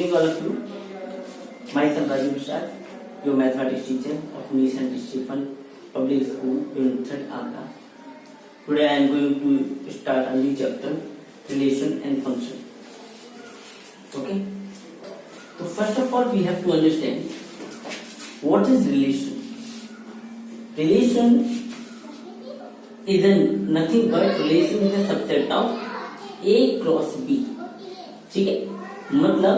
evening all of you. Myself Rajiv Shah, your mathematics teacher of Nice and Stephen Public School, Unit 3rd, Agra. Today I am going to start a new chapter, relation and function. Okay. So first of all, we have to understand what is relation. Relation is nothing but relation is a subset of A cross B. ठीक है, मतलब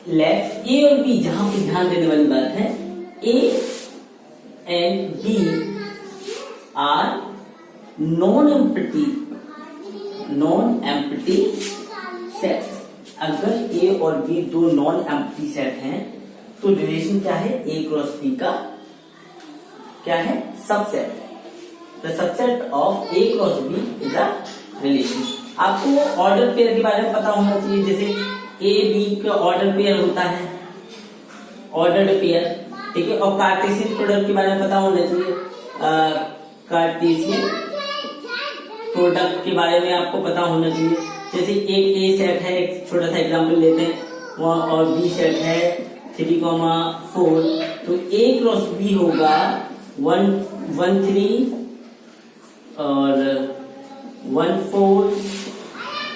late ए और B, जहां पे ध्यान देने वाली बात है, A and B are non empty sets. अगर ए और बी दो नॉन एम्प्टी सेट हैं तो रिलेशन क्या है, ए क्रॉस बी का क्या है, subset. The subset of A cross B is a relation. आपको ऑर्डर पेयर के बारे में पता होना चाहिए, जैसे ए बी का ऑर्डर पेयर होता है, ऑर्डर्ड पेयर, ठीक है। और कार्टेशियन प्रोडक्ट के बारे में पता होना चाहिए, कार्टेशियन प्रोडक्ट के बारे में आपको पता होना चाहिए। जैसे एक ए सेट है, एक छोटा सा एग्जांपल लेते हैं, वहां और बी सेट है 3,4, तो ए क्रॉस बी होगा 1 1 3 और 1 4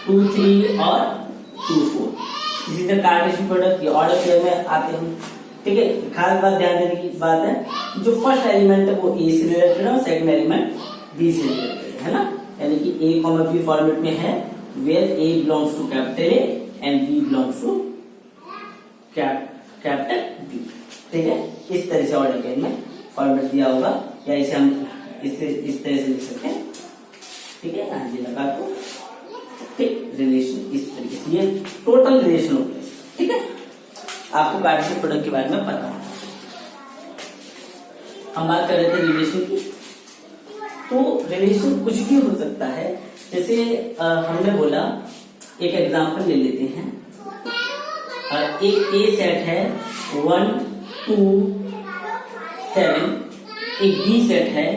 2 3 और 2 4। इसी तरह कार्टेशियन प्रोडक्ट की ऑर्डर पेयर में आते हैं, ठीक है। खास बात ध्यान देने की बात है, जो फर्स्ट एलिमेंट है वो ए से रिलेटेड है और सेकंड एलिमेंट बी से रिलेटेड है ना, यानी कि ए कॉमा बी फॉर्मेट में है, where A belongs to capital A and B belongs to capital B, ठीक है। इस तरह से ऑर्डर पेयर में फॉर्मेट दिया होगा, या इसे हम इस तरह से लिख सकते हैं, ठीक है। हाँ जी, लगा तो ठीक, रिलेशन इस तरीके से, ये टोटल रिलेशन हो गया, ठीक है। आपको कार्टेशियन प्रोडक्ट के बारे में पता है। हम बात कर रहे थे रिलेशन की, तो रिलेशन कुछ भी हो सकता है। जैसे हमने बोला, एक एग्जांपल ले लेते हैं, एक ए सेट है 1 2 7, एक बी सेट है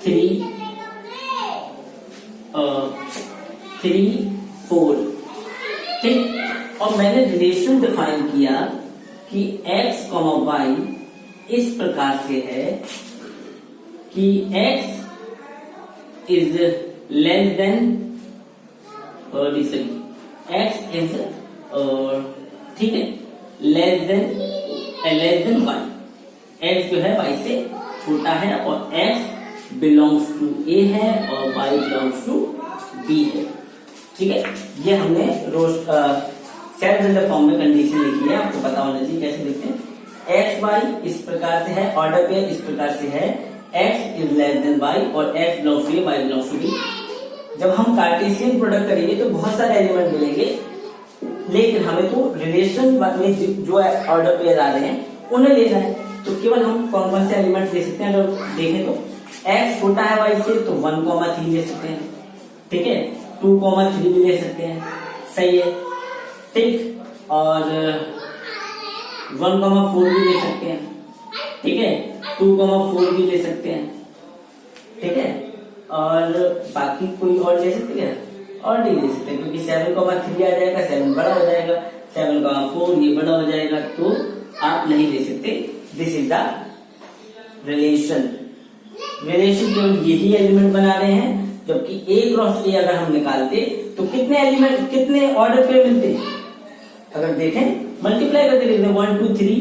3 4, ठीक। और मैंने रिलेशन डिफाइन किया कि x, y इस प्रकार से है कि x is less then x is ठीक है, लेस देन y। x जो है y से छोटा है और x बिलोंग्स टू a है और y बिलोंग्स टू b है, ठीक है। ये हमने सेट जनरल फॉर्म में कंडीशन लिखी है, आपको पता होना चाहिए कैसे लिखते हैं। एक्स वाई इस प्रकार से है, ऑर्डर पेयर इस प्रकार से है, X is less than Y और X belongs to A, Y belongs to B. जब हम कार्टेशियन प्रोडक्ट करेंगे तो बहुत सारे एलिमेंट मिलेंगे, लेकिन हमें तो रिलेशन में जो ऑर्डर पेयर आ रहे हैं उन्हें लेना है, तो केवल हम कौन कौन से एलिमेंट ले सकते हैं। अगर देखें तो एक्स छोटा है वाई से, तो 1,3 ले सकते हैं, ठीक है। 2,3 भी ले सकते हैं, सही है, ठीक। और 1,4 भी ले सकते हैं, ठीक है। 2,4 भी ले सकते हैं, ठीक है। और बाकी कोई और ले सकते हैं, और नहीं ले सकते, क्योंकि 7,3 आ जाएगा, 7 बड़ा हो जाएगा, 7,4 ये बड़ा हो जाएगा, तो आप नहीं ले सकते। This is the relation. Relation केवल यही एलिमेंट बना रहे हैं, जबकि ए क्रॉस ए अगर हम निकालते तो कितने एलिमेंट, कितने ऑर्डर पे मिलते हैं। अगर देखें, मल्टीप्लाई करके देखते हैं, 1 2 3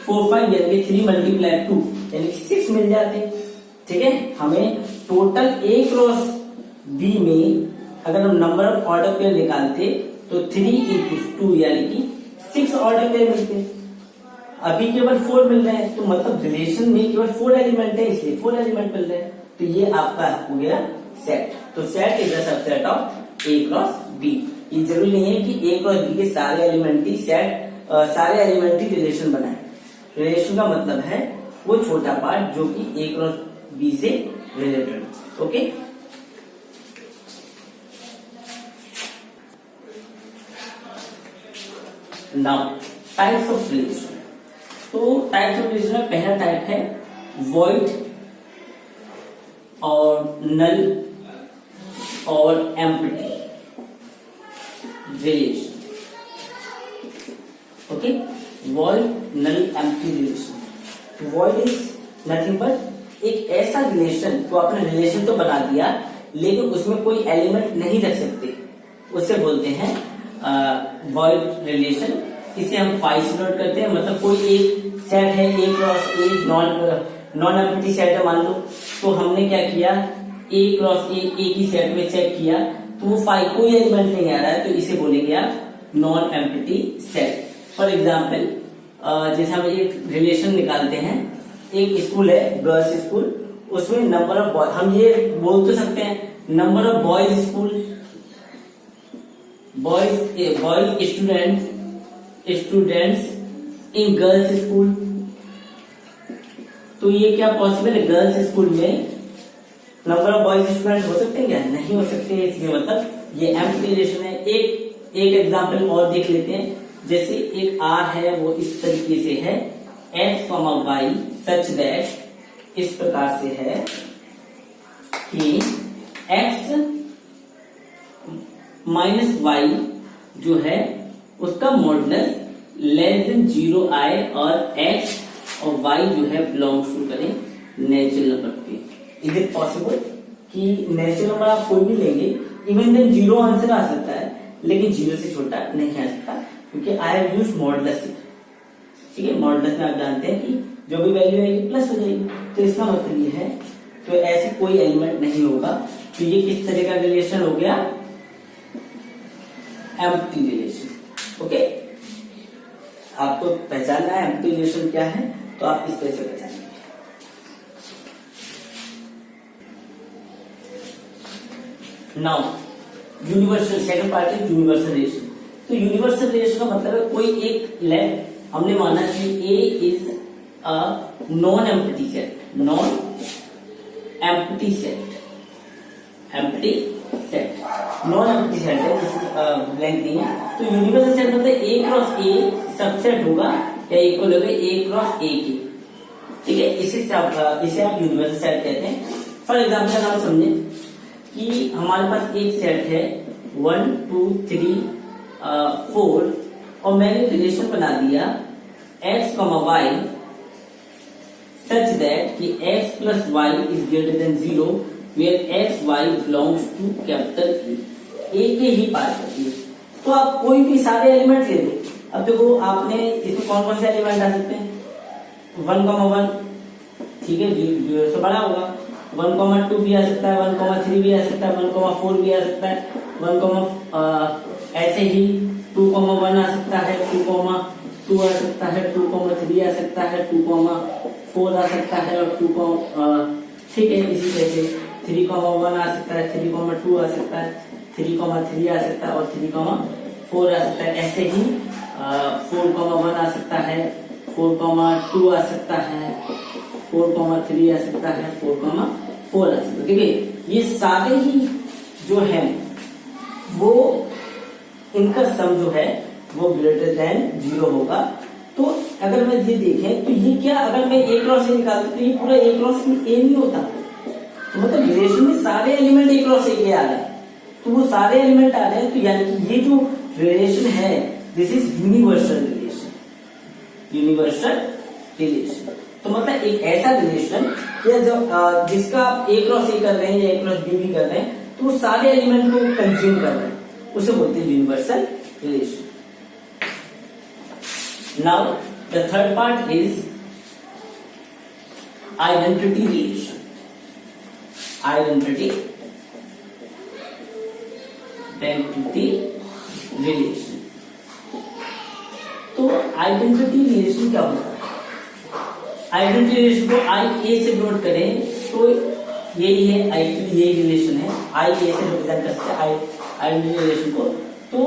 4 5 यानी 3 मल्टीप्लाई 2 यानी 6 मिल जाते हैं, ठीक है। हमें टोटल ए क्रॉस बी में अगर हम नंबर ऑफ ऑर्डर पेयर निकालते तो 3 × 2 यानी कि 6 ऑर्डर पेयर मिलते हैं। अभी केवल 4 मिल रहे हैं, तो मतलब रिलेशन में केवल 4 एलिमेंट है, इसलिए 4 एलिमेंट मिल रहे हैं, तो ये आपका हो गया सेट। तो set is the subset of A cross B. ये जरूरी नहीं है कि ए क्रॉस बी के सारे एलिमेंट ही सेट, सारे एलिमेंट ही रिलेशन बनाए। रिलेशन का मतलब है वो छोटा पार्ट जो कि ए क्रॉस बी से related, okay. Now types of relation. तो टाइप्स ऑफ रिलेशन में पहला टाइप है वॉइड और नल और empty relation. Okay, void null empty relation. Void is nothing but एक ऐसा रिलेशन, तो आपने रिलेशन तो बना दिया लेकिन उसमें कोई एलिमेंट नहीं रख सकते, उसे बोलते हैं वॉइड रिलेशन। इसे हम पाई से नोट करते हैं, मतलब कोई एक सेट है A cross A, non empty set है मान लो, तो हमने क्या किया, ए क्रॉस ए की सेट में चेक किया तो वो फाई कोई एलिमेंट नहीं आ रहा है, तो इसे बोलेंगे आप non empty set. For example जैसे हम एक रिलेशन निकालते हैं, एक स्कूल है गर्ल्स स्कूल, उसमें नंबर ऑफ बॉय, हम ये बोल तो सकते हैं number of boys school, boys students in girls school. तो ये क्या पॉसिबल है, गर्ल्स स्कूल में नंबर ऑफ बॉयज स्टूडेंट हो सकते हैं क्या, नहीं हो सकते, इसलिए मतलब ये एम्प्टी रिलेशन है। एक एग्जांपल और देख लेते हैं, जैसे एक आर है वो इस तरीके से है, X comma Y such that, इस प्रकार से है कि एक्स माइनस वाई जो है उसका मॉडुलस लेस देन 0 आए और एक्स और वाई जो है बिलोंग्स टू करें नेचुरल नंबर पे। इज इट पॉसिबल कि नेचुरल नंबर आप कोई भी लेंगे, इवन देन 0 आंसर आ सकता है लेकिन 0 से छोटा नहीं आ सकता, क्योंकि आई हैव यूज्ड मॉडुलस। ठीक है, मॉडुलस में आप जानते हैं कि जो भी वैल्यू आएगी प्लस हो जाएगी, तो इसका मतलब ये है, तो ऐसे कोई एलिमेंट नहीं होगा। तो ये किस तरह का रिलेशन हो गया, एम्प्टी रिलेशन। ओके, आपको पहचानना है एम्प्टी रिलेशन क्या है, तो आप इस तरह से पहचानेंगे। नाउ यूनिवर्सल, सेकंड पार्ट है यूनिवर्सल रिलेशन। तो यूनिवर्सल रिलेशन का मतलब है कोई एक लेट, हमने माना कि A is a non empty set, non empty set, empty set, non empty set है, ब्लैंक नहीं है। तो यूनिवर्सल सेट मतलब ए क्रॉस ए सबसेट होगा या इक्वल होगा ए क्रॉस ए के। ठीक है, इसे आप यूनिवर्सल सेट कहते हैं। फॉर एग्जाम्पल आप समझे कि हमारे पास एक सेट है 1 2 3 4 और मैंने रिलेशन बना दिया x, y सच दैट कि x plus y is greater than 0 where x, y belongs to capital A के ही पार्ट होती है। तो आप कोई भी सारे एलिमेंट ले लो। अब देखो आपने इसमें कौन कौन से एलिमेंट आ सकते हैं, 1, 1 ठीक है, 0 से बड़ा होगा, 1, 2 भी आ सकता है, 1, 3 भी आ सकता है, 1, 4 भी आ सकता है, 1, ऐसे ही 2, 1 आ सकता है, 2, 2 आ सकता है, 2, 3 आ सकता है, 2, 4 आ सकता है और 2, ठीक है, इसी तरह से 3, 1 आ सकता है, 3, 2 आ सकता है, 3, 3 आ सकता है और 3, 4 आ सकता है। ऐसे ही 4, 1 आ सकता है, 4, 2 आ सकता है, 4, 3 आ सकता है, 4, 4 आ सकता है। ठीक है, ये सारे ही जो है वो इनका सम जो है वो ग्रेटर देन 0 होगा। तो अगर मैं ये देखें तो ये क्या, अगर मैं ए क्रॉस ए निकालता तो ये पूरा ए क्रॉस ए नहीं होता, तो मतलब रिलेशन में सारे एलिमेंट ए क्रॉस ए के आ रहे हैं, तो वो सारे एलिमेंट आ रहे हैं, तो यानी कि ये जो रिलेशन है this is universal relation, universal relation. तो मतलब एक ऐसा रिलेशन जिसका आप ए क्रॉस ए कर रहे हैं या ए क्रॉस बी भी कर रहे हैं, तो वो सारे एलिमेंट को कंज्यूम कर रहे हैं, उसे बोलते हैं universal relation. Now the third part is identity relation. Identity relation. तो आइडेंटिटी रिलेशन क्या होता है, आइडेंटिटी रिलेशन को आई ए से नोट करें तो यही है, यही रिलेशन है, आई ए से रिप्रेजेंट करते हैं आइडेंटिटी रिलेशन को। तो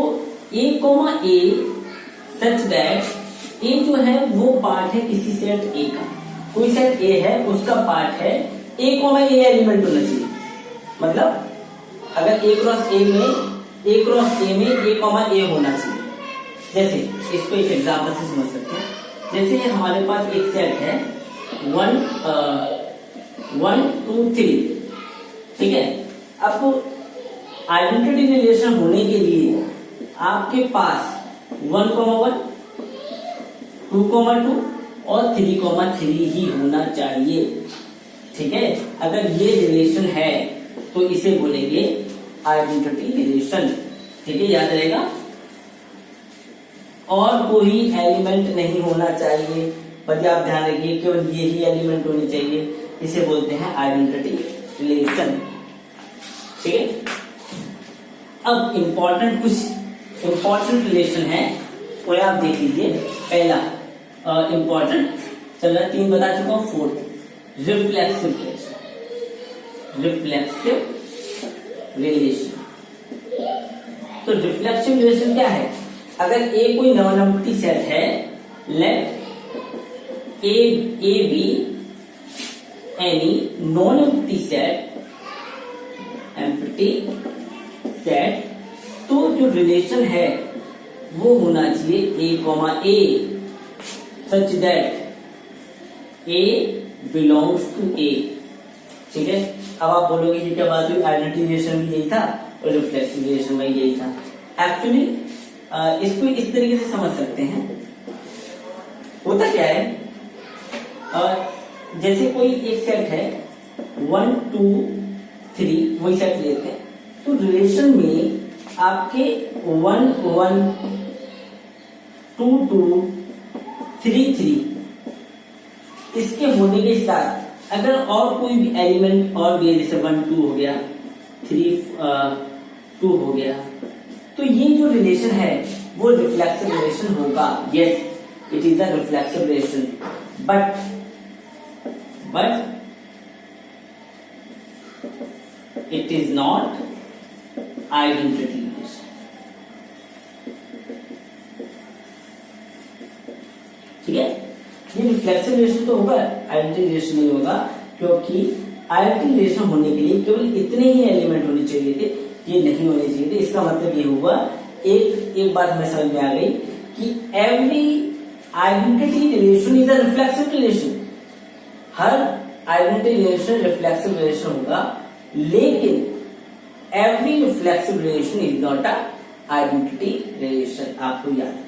ए कोमा ए सच दैट ए जो है वो पार्ट है किसी सेट ए का, कोई सेट ए है उसका पार्ट है, ए कोमा ए एलिमेंट होना चाहिए। मतलब अगर ए क्रॉस ए में ए कोमा ए होना चाहिए। जैसे इसको एक एग्जांपल से समझ सकते हैं, जैसे हमारे पास एक सेट है 1 2 3, ठीक है। अब आइडेंटिटी रिलेशन होने के लिए आपके पास 1, 1 2,2 और 3,3 ही होना चाहिए। ठीक है, अगर ये रिलेशन है तो इसे बोलेंगे आइडेंटिटी रिलेशन। ठीक है, याद रहेगा। और कोई एलिमेंट नहीं होना चाहिए, बस आप ध्यान रखिए केवल ये ही एलिमेंट होने चाहिए, इसे बोलते हैं आइडेंटिटी रिलेशन। ठीक है, अब कुछ इंपॉर्टेंट रिलेशन है, वो आप देख लीजिए। पहला इंपॉर्टेंट चल रहा, 3 बता चुका हूं। 4 रिफ्लेक्सिव रिलेशन। तो रिफ्लेक्सिव रिलेशन क्या है? अगर ए कोई नॉन एम्प्टी सेट है, let A B any non empty set, तो जो रिलेशन है वो होना चाहिए A, such that A belongs to A। ठीक है, अब आप बोलोगे ये क्या बात हुई, आइडेंटिटी रिलेशन भी यही था और रिफ्लेक्सिव रिलेशन में यही था। एक्चुअली इसको इस तरीके से समझ सकते हैं। होता क्या है, जैसे कोई एक सेट है 1 2 3, वही सेट लेते हैं, तो रिलेशन में आपके 1 1 2 2 3 3 इसके होने के साथ अगर और कोई भी एलिमेंट और भी है, जैसे 1 2 हो गया, 3 2 हो गया, तो ये जो रिलेशन है वो रिफ्लेक्सिव रिलेशन होगा। Yes, it is a reflexive relation, but it is not identity relation. ठीक है, ये रिफ्लेक्सिव रिलेशन तो होगा, आइडेंटिटी रिलेशन नहीं होगा, क्योंकि आइडेंटिटी रिलेशन होने के लिए केवल इतने ही एलिमेंट होने चाहिए थे, ये नहीं होने चाहिए थे। इसका मतलब ये हुआ, एक बात हमें समझ में आ गई कि every identity relation is a reflexive relation. Her identity relation reflexive relation होगा, लेकिन every reflexive relation is not a identity relation. आपको याद रखना है।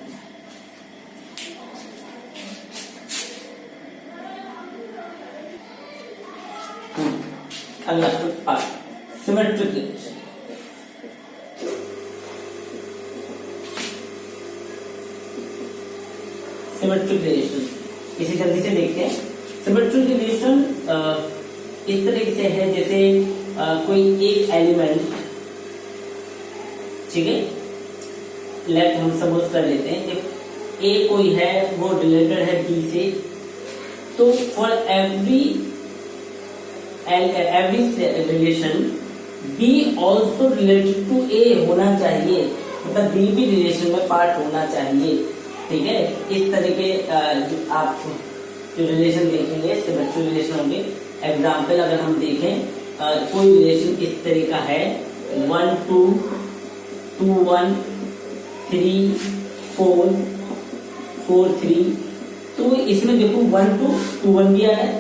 अगला part, symmetric relation. Symmetric relation इसे जल्दी से देखते हैं। सिमेट्रिक रिलेशन इस तरीके से है, जैसे कोई एक एलिमेंट, ठीक है, लेट हम सपोज कर लेते हैं इफ ए कोई है वो रिलेटेड है बी से, तो for every relation B also related to A होना चाहिए, मतलब बी भी रिलेशन में पार्ट होना चाहिए। ठीक है, इस तरह के आप जो रिलेशन देखेंगे सिमेट्रिक रिलेशन होंगे। एग्जाम्पल अगर हम देखें, कोई रिलेशन इस तरह का है 1 2 2 1 3 4 4 3, तो इसमें देखो 1 2 2 1 भी आ रहा है,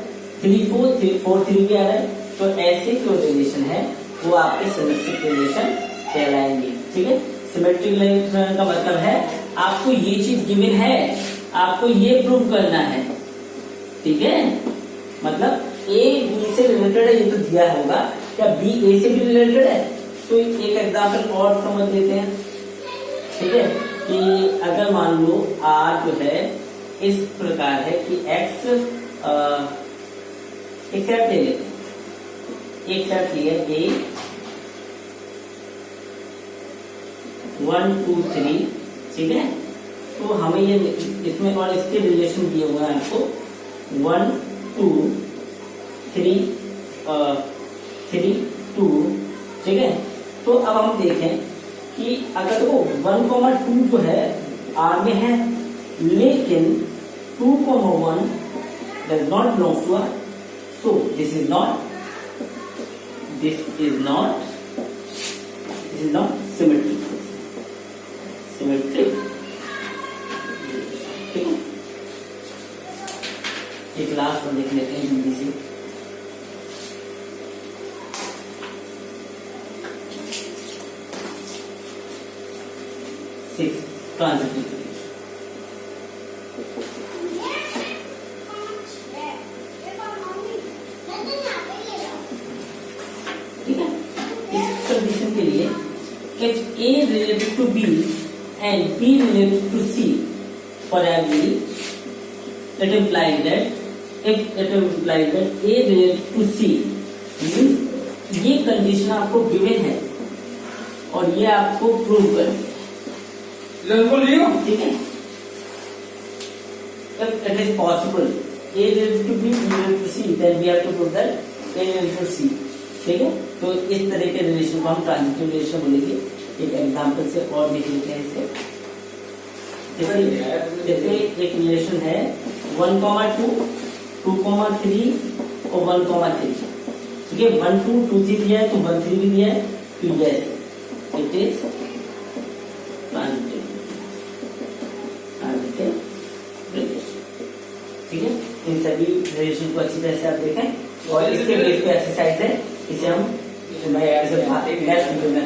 3 4 3 भी आ रहा है, तो ऐसे जो रिलेशन है वो आपके सिमेट्रिक रिलेशन कहलाएंगे। ठीक है, सिमेट्रिक रिलेशन का मतलब है आपको ये चीज गिवन है, आपको ये प्रूव करना है। ठीक है, मतलब ए बी से रिलेटेड है, ये तो दिया होगा, क्या बी ए से भी रिलेटेड है? तो एक एग्जांपल और समझ लेते हैं। ठीक है, कि अगर मान लो आर जो है इस प्रकार है कि एक्स, एक सेट ले लेते हैं, एक सेट लिया ए 1 2 3, ठीक है, तो हमें ये इसमें और इसके रिलेशन दिए हुए हैं आपको 1 2 3 3 2, ठीक है। तो अब हम देखें कि अगर वो 1, 2 जो है आर में है, लेकिन 2, 1 does not belong to R, so this is not symmetric। ठीक है, एक लास्ट वन देख लेते हैं जल्दी से। Transitive relation. if A related to B and B related to C for every, it implies that A related to C means ये condition आपको गिवन है और ये आपको प्रूव करनी है, ठीक है। If it is possible A related to B, B related to C, then we have to prove that A related to C, ठीक है। तो इस तरह के रिलेशन को हम ट्रांजिटिव रिलेशन बोलेंगे। एक एग्जांपल से और देख लेते हैं इसे। जैसे एक रिलेशन है 1,2, 2,3 और 1,3, ठीक है। 1, 2, 2, 3 दिया है तो 1, 3 भी दिया है, तो yes it is transitive relation, ठीक है। इन सभी रिलेशन को अच्छी तरह से आप देखें और इसके बेस पे एक्सरसाइज है, इसे हम नेक्स्ट वीडियो में